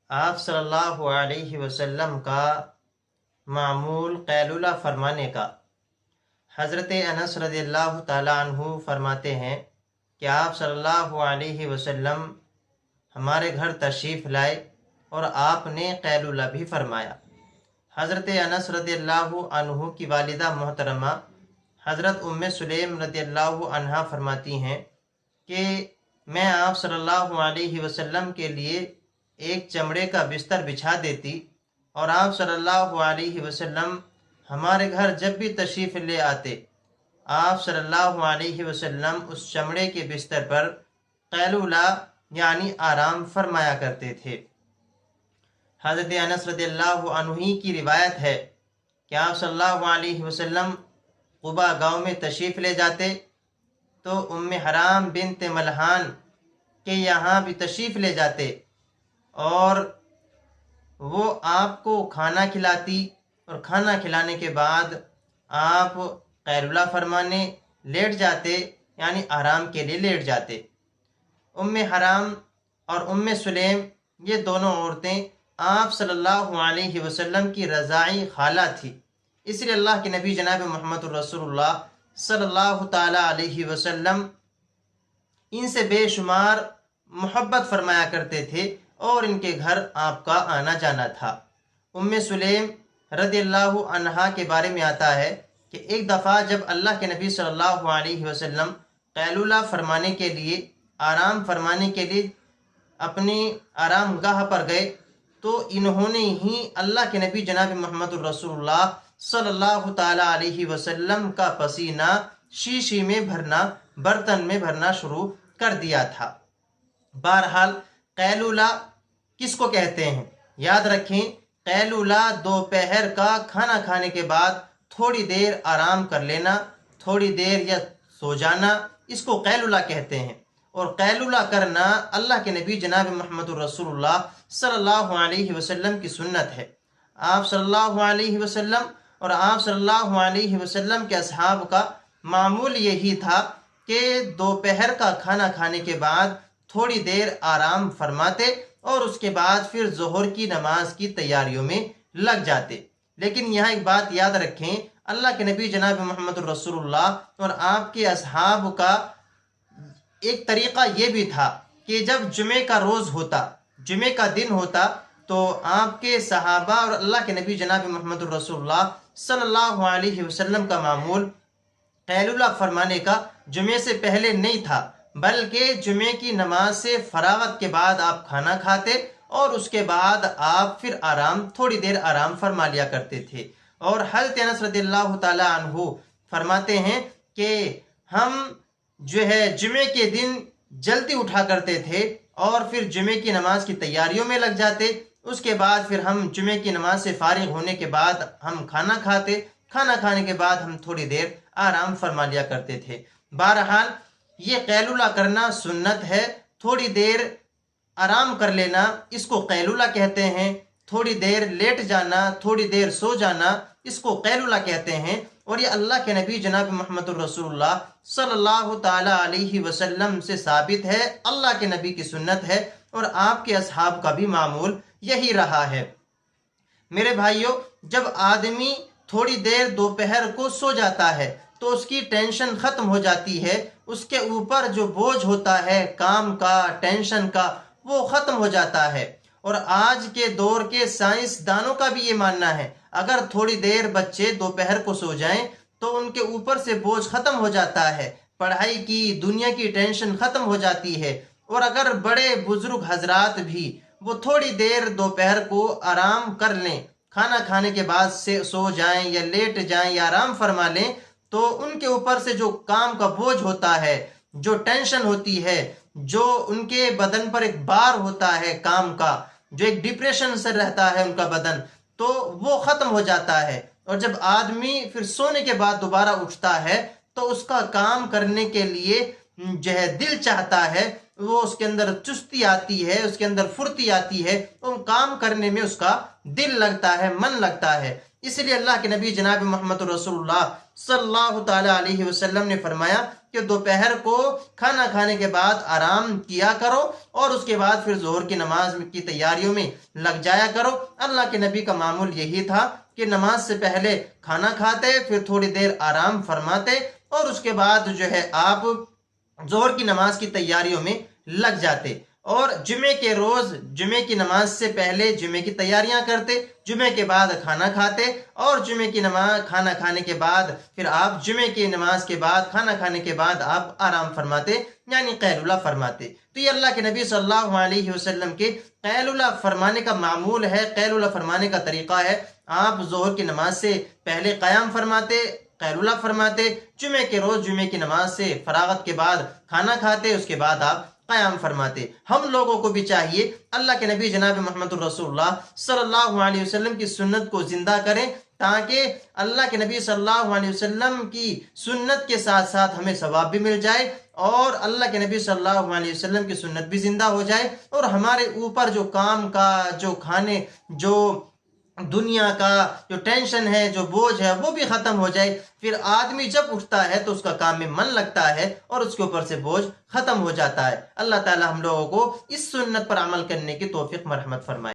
آپ صلی اللہ علیہ وسلم کا معمول قیلولہ فرمانے کا۔ حضرت انس رضی اللہ تعالیٰ عنہ فرماتے ہیں کہ آپ صلی اللہ علیہ وسلم ہمارے گھر تشریف لائے اور آپ نے قیلولہ بھی فرمایا۔ حضرت انس رضی اللہ عنہ کی والدہ محترمہ حضرت ام سلیم رضی اللہ عنہا فرماتی ہیں کہ میں آپ صلی اللہ علیہ وسلم کے لیے ایک چمڑے کا بستر بچھا دیتی اور آپ صلی اللہ علیہ وسلم ہمارے گھر جب بھی تشریف لے آتے آپ صلی اللہ علیہ وسلم اس چمڑے کے بستر پر قیلولہ یعنی آرام فرمایا کرتے تھے۔ حضرت انس رضی اللہ عنہ کی روایت ہے کہ آپ صلی اللہ علیہ وسلم قبا گاؤں میں تشریف لے جاتے تو ام حرام بنت ملحان کے یہاں بھی تشریف لے جاتے اور وہ آپ کو کھانا کھلاتی اور کھانا کھلانے کے بعد آپ قیلولہ فرمانے لیٹ جاتے یعنی آرام کے لیے لیٹ جاتے۔ ام حرام اور ام سلیم یہ دونوں عورتیں آپ صلی اللہ علیہ وسلم کی رضاعی خالہ تھی، اس لیے اللہ کے نبی جناب محمد الرسول اللہ صلی اللہ تعالیٰ علیہ وسلم ان سے بے شمار محبت فرمایا کرتے تھے اور ان کے گھر آپ کا آنا جانا تھا۔ ام سلیم رضی اللہ عنہا کے بارے میں آتا ہے کہ ایک دفعہ جب اللہ کے نبی صلی اللہ علیہ وسلم قیلولہ فرمانے کے لیے آرام فرمانے کے لیے اپنی آرام گاہ پر گئے تو انہوں نے ہی اللہ کے نبی جناب محمد الرسول اللہ صلی اللہ تعالیٰ علیہ وسلم کا پسینہ شیشی میں بھرنا برتن میں بھرنا شروع کر دیا تھا۔ بہرحال قیلولہ کس کو کہتے ہیں؟ یاد رکھیں، قیلولہ دوپہر کا کھانا کھانے کے بعد تھوڑی دیر آرام کر لینا، تھوڑی دیر یا سو جانا، اس کو قیلولہ کہتے ہیں۔ اور قیلولہ کرنا اللہ کے نبی جناب محمد الرسول اللہ صلی اللہ علیہ وسلم کی سنت ہے۔ آپ صلی اللہ علیہ وسلم اور آپ صلی اللہ علیہ وسلم کے اصحاب کا معمول یہی تھا کہ دوپہر کا کھانا کھانے کے بعد تھوڑی دیر آرام فرماتے اور اس کے بعد پھر ظہر کی نماز کی تیاریوں میں لگ جاتے۔ لیکن یہاں ایک بات یاد رکھیں، اللہ کے نبی جناب محمد الرسول اللہ اور آپ کے اصحاب کا ایک طریقہ یہ بھی تھا کہ جب جمعے کا روز ہوتا، جمعے کا دن ہوتا، تو آپ کے صحابہ اور اللہ کے نبی جناب محمد الرسول اللہ صلی اللہ علیہ وسلم کا معمول قیلولہ فرمانے کا جمعے سے پہلے نہیں تھا، بلکہ جمعے کی نماز سے فراغت کے بعد آپ کھانا کھاتے اور اس کے بعد آپ پھر تھوڑی دیر آرام فرما لیا کرتے تھے۔ اور حضرت انس رضی اللہ تعالی عنہ فرماتے ہیں کہ ہم جمعے کے دن جلدی اٹھا کرتے تھے اور پھر جمعے کی نماز کی تیاریوں میں لگ جاتے، اس کے بعد پھر ہم جمعے کی نماز سے فارغ ہونے کے بعد ہم کھانا کھاتے، کھانا کھانے کے بعد ہم تھوڑی دیر آرام فرما لیا کرتے تھے۔ بہرحال یہ قیلولہ کرنا سنت ہے، تھوڑی دیر آرام کر لینا اس کو قیلولہ کہتے ہیں، تھوڑی دیر لیٹ جانا، تھوڑی دیر سو جانا اس کو قیلولہ کہتے ہیں۔ اور یہ اللہ کے نبی جناب محمد الرسول اللہ صلی اللہ تعالی علیہ وسلم سے ثابت ہے، اللہ کے نبی کی سنت ہے اور آپ کے اصحاب کا بھی معمول یہی رہا ہے۔ میرے بھائیوں، جب آدمی تھوڑی دیر دوپہر کو سو جاتا ہے تو اس کی ٹینشن ختم ہو جاتی ہے، اس کے اوپر جو بوجھ ہوتا ہے کام کا، ٹینشن کا، وہ ختم ہو جاتا ہے۔ اور آج کے دور کے سائنس دانوں کا بھی یہ ماننا ہے، اگر تھوڑی دیر بچے دوپہر کو سو جائیں تو ان کے اوپر سے بوجھ ختم ہو جاتا ہے، پڑھائی کی، دنیا کی ٹینشن ختم ہو جاتی ہے۔ اور اگر بڑے بزرگ حضرات بھی وہ تھوڑی دیر دوپہر کو آرام کر لیں، کھانا کھانے کے بعد سے سو جائیں یا لیٹ جائیں یا آرام فرما لیں، تو ان کے اوپر سے جو کام کا بوجھ ہوتا ہے، جو ٹینشن ہوتی ہے، جو ان کے بدن پر ایک بار ہوتا ہے کام کا، جو ایک ڈپریشن سے رہتا ہے ان کا بدن، تو وہ ختم ہو جاتا ہے۔ اور جب آدمی پھر سونے کے بعد دوبارہ اٹھتا ہے تو اس کا کام کرنے کے لیے دل چاہتا ہے، وہ اس کے اندر چستی آتی ہے، اس کے اندر پھرتی آتی ہے، وہ کام کرنے میں اس کا دل لگتا ہے، من لگتا ہے۔ اس لیے اللہ کے نبی جناب محمد رسول اللہ صلی اللہ تعالی علیہ وسلم نے فرمایا کہ دوپہر کو کھانا کھانے کے بعد آرام کیا کرو اور اس کے بعد پھر ظہر کی نماز کی تیاریوں میں لگ جایا کرو۔ اللہ کے نبی کا معمول یہی تھا کہ نماز سے پہلے کھانا کھاتے، پھر تھوڑی دیر آرام فرماتے اور اس کے بعد جو ہے آپ ظہر کی نماز کی تیاریوں میں لگ جاتے، اور جمعے کے روز جمعے کی نماز سے پہلے جمعے کی تیاریاں کرتے، جمعے کے بعد کھانا کھاتے، اور جمعے کی نماز کھانا کھانے کے بعد پھر آپ جمعے کی نماز کے بعد کھانا کھانے کے بعد آپ آرام فرماتے، یعنی قیلولہ فرماتے۔ تو یہ اللہ کے نبی صلی اللہ علیہ وسلم کے قیلولہ فرمانے کا معمول ہے، قیلولہ فرمانے کا طریقہ ہے۔ آپ ظہر کی نماز سے پہلے قیام فرماتے، قیلولہ فرماتے، جمعے کے روز جمعے کی نماز سے فراغت کے بعد کھانا کھاتے، اس کے بعد آپ قیام فرماتے۔ ہم لوگوں کو بھی چاہیے اللہ کے نبی جناب محمد الرسول اللہ صلی اللہ علیہ وسلم کی سنت کو زندہ کریں، تاکہ اللہ کے نبی صلی اللہ علیہ وسلم کی سنت کے ساتھ ساتھ ہمیں ثواب بھی مل جائے، اور اللہ کے نبی صلی اللہ علیہ وسلم کی سنت بھی زندہ ہو جائے، اور ہمارے اوپر جو کام کا، جو کھانے، جو دنیا کا جو ٹینشن ہے، جو بوجھ ہے، وہ بھی ختم ہو جائے۔ پھر آدمی جب اٹھتا ہے تو اس کا کام میں من لگتا ہے اور اس کے اوپر سے بوجھ ختم ہو جاتا ہے۔ اللہ تعالی ہم لوگوں کو اس سنت پر عمل کرنے کی توفیق مرحمت فرمائے۔